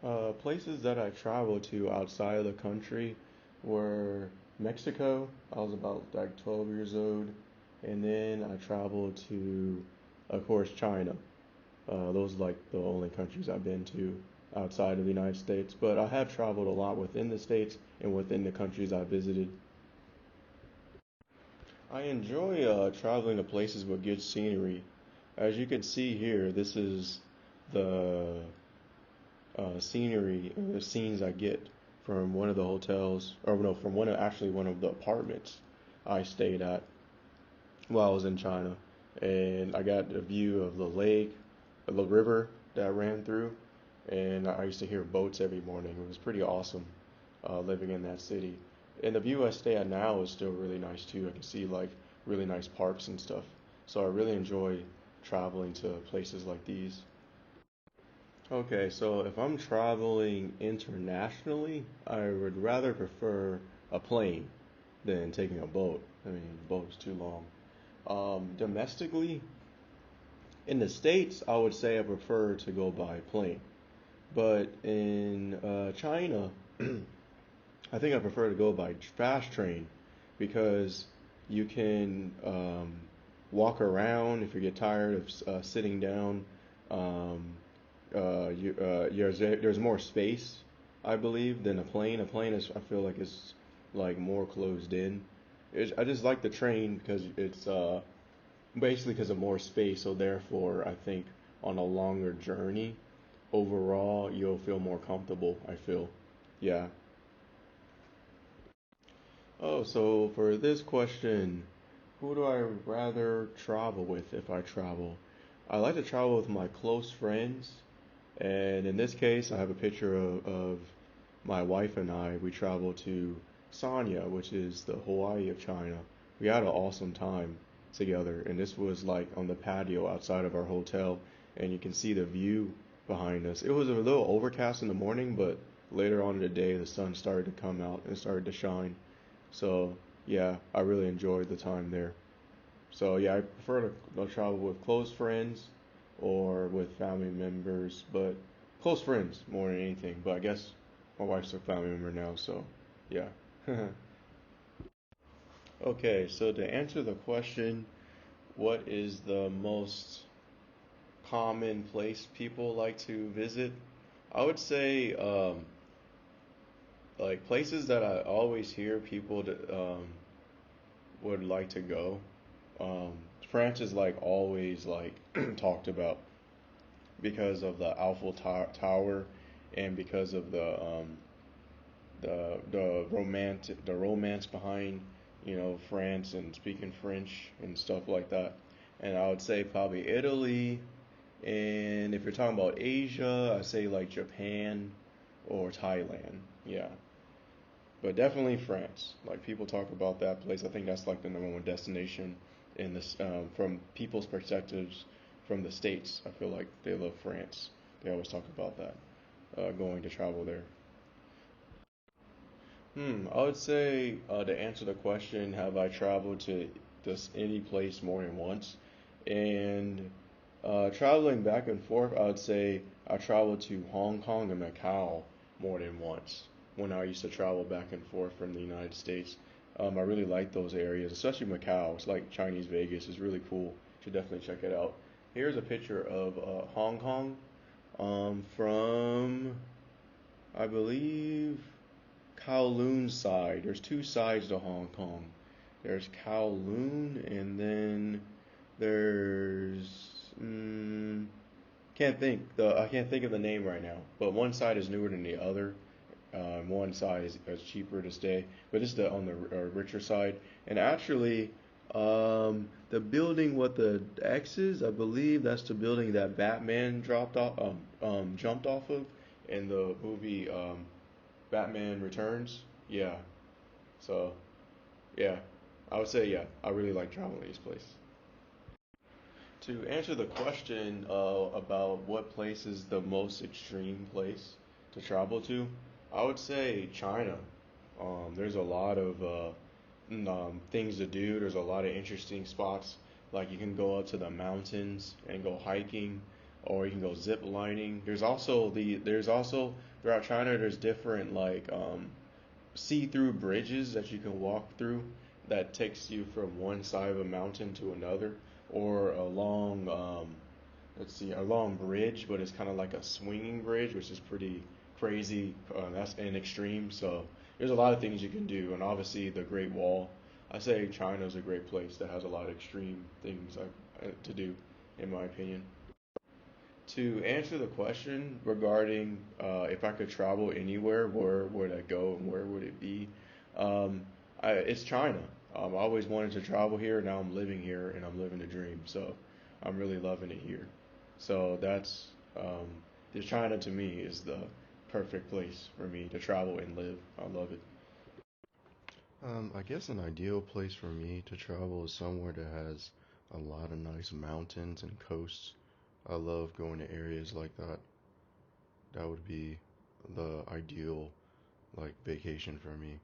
Places that I traveled to outside of the country were Mexico. I was about like 12 years old. And then I traveled to, of course, China. Those are like the only countries I've been to outside of the United States. But I have traveled a lot within the states and within the countries I visited. I enjoy traveling to places with good scenery. As you can see here, this is the scenery, or the scenes I get from one of the hotels, or no, from one of the apartments I stayed at while I was in China, and I got a view of the lake, of the river that ran through, and I used to hear boats every morning. It was pretty awesome living in that city. And the view I stay at now is still really nice too. I can see like really nice parks and stuff. So I really enjoy traveling to places like these. Okay, so if I'm traveling internationally, I would rather prefer a plane than taking a boat. I mean, the boat is too long. Domestically, in the States, I would say I prefer to go by plane. But in China, I think I prefer to go by fast train because you can walk around if you get tired of sitting down. Um, there's more space, I believe, than a plane. A plane is I feel like is like more closed in. I just like the train because it's basically because of more space. So therefore, I think on a longer journey, overall, you'll feel more comfortable. I feel, yeah. Oh, so for this question, who do I rather travel with if I travel? I like to travel with my close friends, and in this case, I have a picture of my wife and I. We traveled to Sanya, which is the Hawaii of China. We had an awesome time together, and this was like on the patio outside of our hotel, and you can see the view behind us. It was a little overcast in the morning, but later on in the day, the sun started to come out and started to shine. So yeah, I really enjoyed the time there. So yeah, I prefer to travel with close friends or with family members, but close friends more than anything. But I guess my wife's a family member now, so yeah. Okay, so to answer the question, what is the most common place people like to visit? I would say like places that I always hear people would like to go. Um, France is like always like talked about because of the Tower and because of the romance behind France and speaking French and stuff like that. And I would say probably Italy. And if you're talking about Asia, I say like Japan or Thailand. Yeah. But definitely France. Like people talk about that place. I think that's like the number one destination in this from people's perspectives from the states. I feel like they love France. They always talk about that going to travel there. I would say to answer the question, have I traveled to this any place more than once? And traveling back and forth, I would say I traveled to Hong Kong and Macau more than once when I used to travel back and forth from the United States. I really like those areas, especially Macau. It's like Chinese Vegas. It's really cool. Should definitely check it out. Here's a picture of Hong Kong from, I believe, Kowloon side. There's two sides to Hong Kong. There's Kowloon, and then there's I can't think of the name right now. But one side is newer than the other. One side is cheaper to stay, but this is on the richer side. And actually, the building with the X's, I believe that's the building that Batman jumped off of in the movie Batman Returns. Yeah. So yeah, I would say yeah. I really like traveling to these places. To answer the question about what place is the most extreme place to travel to, I would say China. There's a lot of things to do. There's a lot of interesting spots. Like you can go up to the mountains and go hiking, or you can go zip lining. There's also throughout China, there's different like see-through bridges that you can walk through that takes you from one side of a mountain to another, or a long let's see, a long bridge, but it's kind of like a swinging bridge, which is pretty crazy. That's an extreme. So there's a lot of things you can do, and obviously the Great Wall. I say China's a great place that has a lot of extreme things to do, in my opinion. To answer the question regarding if I could travel anywhere, where would I go and where would it be? Um, it's China. I always wanted to travel here. Now I'm living here and I'm living the dream. So I'm really loving it here. So um, China to me is the perfect place for me to travel and live. I love it. I guess an ideal place for me to travel is somewhere that has a lot of nice mountains and coasts. I love going to areas like that. That would be the ideal like vacation for me.